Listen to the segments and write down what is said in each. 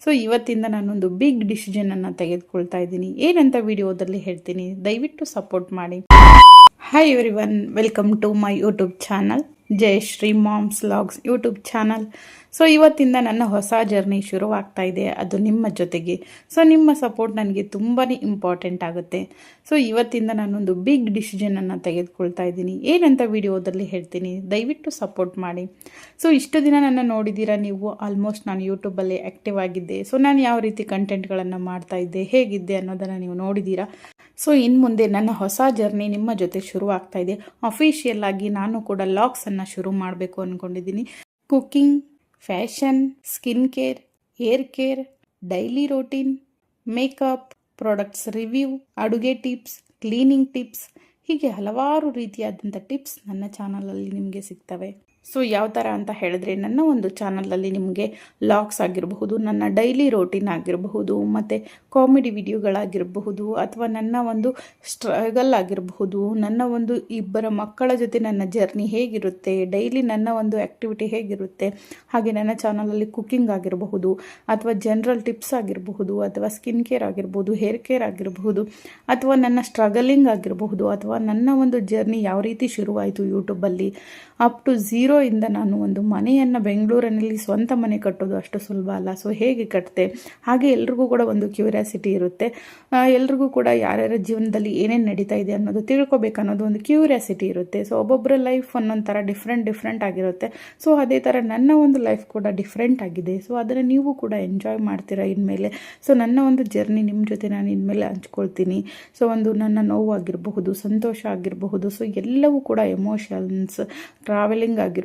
So ಇವತ್ತಿಂದ ನಾನೊಂದು big ಡಿಸಿಷನನ್ನು ತೆಗೆದುಕೊಳ್ತಾ ಇದ್ದೀನಿ. ಏನಂತ ವಿಡಿಯೋದಲ್ಲಿ ಹೇಳ್ತೀನಿ, ದಯವಿಟ್ಟು ಸಪೋರ್ಟ್ ಮಾಡಿ. Hi everyone, welcome to my YouTube channel Jayashree moms vlogs YouTube channel. So ಇವತ್ತಿಂದ ನನ್ನ ಹೊಸ ಜರ್ನಿ ಶುರುವಾಗ್ತಾ ಇದೆ, ಅದು ನಿಮ್ಮ ಜೊತೆಗೆ. ಸೊ ನಿಮ್ಮ ಸಪೋರ್ಟ್ ನನಗೆ ತುಂಬಾ ಇಂಪಾರ್ಟೆಂಟ್ ಆಗುತ್ತೆ. ಸೊ ಇವತ್ತಿಂದ ನಾನೊಂದು ಬಿಗ್ ಡಿಸಿಷನನ್ನು ತೆಗೆದುಕೊಳ್ತಾ ಇದ್ದೀನಿ. ಏನಂತ ವಿಡಿಯೋದಲ್ಲಿ ಹೇಳ್ತೀನಿ, ದಯವಿಟ್ಟು ಸಪೋರ್ಟ್ ಮಾಡಿ. ಸೊ ಇಷ್ಟು ದಿನ ನನ್ನ ನೋಡಿದ್ದೀರಾ ನೀವು. ಆಲ್ಮೋಸ್ಟ್ ನಾನು ಯೂಟ್ಯೂಬಲ್ಲಿ ಆ್ಯಕ್ಟಿವ್ ಆಗಿದ್ದೆ. ಸೊ ನಾನು ಯಾವ ರೀತಿ ಕಂಟೆಂಟ್ಗಳನ್ನು ಮಾಡ್ತಾ ಇದ್ದೆ, ಹೇಗಿದ್ದೆ ಅನ್ನೋದನ್ನು ನೀವು ನೋಡಿದ್ದೀರಾ. ಸೊ ಇನ್ನು ಮುಂದೆ ನನ್ನ ಹೊಸ ಜರ್ನಿ ನಿಮ್ಮ ಜೊತೆ ಶುರು ಆಗ್ತಾ ಇದೆ. ಅಫಿಷಿಯಲ್ ಆಗಿ ನಾನು ಕೂಡ ವ್ಲಾಗ್ಸನ್ನು ಶುರು ಮಾಡಬೇಕು ಅಂದ್ಕೊಂಡಿದ್ದೀನಿ. Cooking, fashion, skin care, hair care, daily routine, makeup, products review, ಅಡುಗೆ ಟಿಪ್ಸ್, ಕ್ಲೀನಿಂಗ್ ಟಿಪ್ಸ್, ಹೀಗೆ ಹಲವಾರು ರೀತಿಯಾದಂಥ ಟಿಪ್ಸ್ ನನ್ನ ಚಾನಲಲ್ಲಿ ನಿಮಗೆ ಸಿಗ್ತವೆ. ಸೊ ಯಾವ ಥರ ಅಂತ ಹೇಳಿದ್ರೆ, ನನ್ನ ಒಂದು ಚಾನಲಲ್ಲಿ ನಿಮಗೆ ವ್ಲಾಗ್ಸ್ ಆಗಿರಬಹುದು, ನನ್ನ ಡೈಲಿ ರೋಟೀನ್ ಆಗಿರಬಹುದು, ಮತ್ತು ಕಾಮಿಡಿ ವಿಡಿಯೋಗಳಾಗಿರಬಹುದು, ಅಥವಾ ನನ್ನ ಒಂದು ಸ್ಟ್ರಗಲ್ ಆಗಿರಬಹುದು, ನನ್ನ ಒಂದು ಇಬ್ಬರ ಮಕ್ಕಳ ಜೊತೆ ನನ್ನ ಜರ್ನಿ ಹೇಗಿರುತ್ತೆ, ಡೈಲಿ ನನ್ನ ಒಂದು ಆ್ಯಕ್ಟಿವಿಟಿ ಹೇಗಿರುತ್ತೆ, ಹಾಗೆ ನನ್ನ ಚಾನಲಲ್ಲಿ ಕುಕ್ಕಿಂಗ್ ಆಗಿರಬಹುದು, ಅಥವಾ ಜನರಲ್ ಟಿಪ್ಸ್ ಆಗಿರಬಹುದು, ಅಥವಾ ಸ್ಕಿನ್ ಕೇರ್ ಆಗಿರ್ಬೋದು, ಹೇರ್ ಕೇರ್ ಆಗಿರಬಹುದು, ಅಥವಾ ನನ್ನ ಸ್ಟ್ರಗಲಿಂಗ್ ಆಗಿರಬಹುದು, ಅಥವಾ ನನ್ನ ಒಂದು ಜರ್ನಿ ಯಾವ ರೀತಿ ಶುರುವಾಯಿತು ಯೂಟ್ಯೂಬಲ್ಲಿ ಅಪ್ ಟು ಝೀರೋ ಇಂದ ನಾನು ಒಂದು ಮನೆಯನ್ನು ಬೆಂಗಳೂರಿನಲ್ಲಿ ಸ್ವಂತ ಮನೆ ಕಟ್ಟೋದು ಅಷ್ಟು ಸುಲಭ ಅಲ್ಲ. ಸೊ ಹೇಗೆ ಕಟ್ಟಿದೆ, ಹಾಗೆ ಎಲ್ರಿಗೂ ಕೂಡ ಒಂದು ಕ್ಯೂರಿಯಾಸಿಟಿ ಇರುತ್ತೆ. ಎಲ್ರಿಗೂ ಕೂಡ ಯಾರ್ಯಾರ ಜೀವನದಲ್ಲಿ ಏನೇನು ನಡೀತಾ ಇದೆ ಅನ್ನೋದು ತಿಳ್ಕೊಬೇಕನ್ನೋದು ಒಂದು ಕ್ಯೂರಿಯಾಸಿಟಿ ಇರುತ್ತೆ. ಸೊ ಒಬ್ಬೊಬ್ಬರ ಲೈಫ್ ಒಂದೊಂದು ಥರ ಡಿಫ್ರೆಂಟ್ ಆಗಿರುತ್ತೆ. ಸೊ ಅದೇ ಥರ ನನ್ನ ಒಂದು ಲೈಫ್ ಕೂಡ ಡಿಫ್ರೆಂಟ್ ಆಗಿದೆ. ಸೊ ಅದನ್ನು ನೀವು ಕೂಡ ಎಂಜಾಯ್ ಮಾಡ್ತೀರಾ ಇನ್ಮೇಲೆ. ಸೊ ನನ್ನ ಒಂದು ಜರ್ನಿ ನಿಮ್ಮ ಜೊತೆ ನಾನು ಇನ್ಮೇಲೆ ಹಂಚ್ಕೊಳ್ತೀನಿ. ಸೊ ಒಂದು ನನ್ನ ನೋವು ಆಗಿರಬಹುದು, ಸಂತೋಷ ಆಗಿರಬಹುದು, ಸೊ ಎಲ್ಲವೂ ಕೂಡ ಎಮೋಷನ್ಸ್, ಟ್ರಾವೆಲಿಂಗ್ ಆಗಿರಬಹುದು,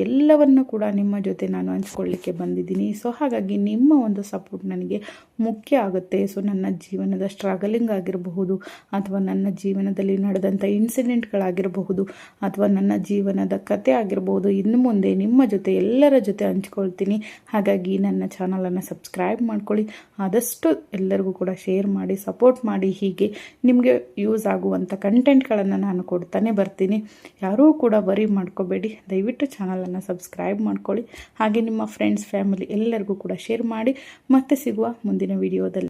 ಎಲ್ಲವನ್ನು ಕೂಡ ನಿಮ್ಮ ಜೊತೆ ನಾನು ಹಂಚ್ಕೊಳ್ಳಿಕ್ಕೆ ಬಂದಿದ್ದೀನಿ. ಸೊ ಹಾಗಾಗಿ ನಿಮ್ಮ ಒಂದು ಸಪೋರ್ಟ್ ನನಗೆ ಮುಖ್ಯ ಆಗುತ್ತೆ. ಸೊ ನನ್ನ ಜೀವನದ ಸ್ಟ್ರಗಲಿಂಗ್ ಆಗಿರಬಹುದು, ಅಥವಾ ನನ್ನ ಜೀವನದಲ್ಲಿ ನಡೆದಂಥ ಇನ್ಸಿಡೆಂಟ್ಗಳಾಗಿರಬಹುದು, ಅಥವಾ ನನ್ನ ಜೀವನದ ಕತೆ ಆಗಿರಬಹುದು, ಇನ್ನು ಮುಂದೆ ನಿಮ್ಮ ಜೊತೆ ಎಲ್ಲರ ಜೊತೆ ಹಂಚ್ಕೊಳ್ತೀನಿ. ಹಾಗಾಗಿ ನನ್ನ ಚಾನಲನ್ನು ಸಬ್ಸ್ಕ್ರೈಬ್ ಮಾಡ್ಕೊಳ್ಳಿ, ಆದಷ್ಟು ಎಲ್ಲರಿಗೂ ಕೂಡ ಶೇರ್ ಮಾಡಿ, ಸಪೋರ್ಟ್ ಮಾಡಿ. ಹೀಗೆ ನಿಮಗೆ ಯೂಸ್ ಆಗುವಂಥ ಕಂಟೆಂಟ್ಗಳನ್ನು ನಾನು ಕೊಡ್ತಾನೆ ಬರ್ತೀನಿ. ಯಾರೂ ಕೂಡ ವರಿ ಮಾಡ್ಕೋಬೇಡಿ, ದಯವಿಟ್ಟು ಚಾನಲನ್ನು ಸಬ್ಸ್ಕ್ರೈಬ್ ಮಾಡ್ಕೊಳ್ಳಿ. ಹಾಗೆ ನಿಮ್ಮ ಫ್ರೆಂಡ್ಸ್, ಫ್ಯಾಮಿಲಿ ಎಲ್ಲರಿಗೂ ಕೂಡ ಶೇರ್ ಮಾಡಿ. ಮತ್ತೆ ಸಿಗುವ ಮುಂದಿನ ವಿಡಿಯೋದಲ್ಲಿ.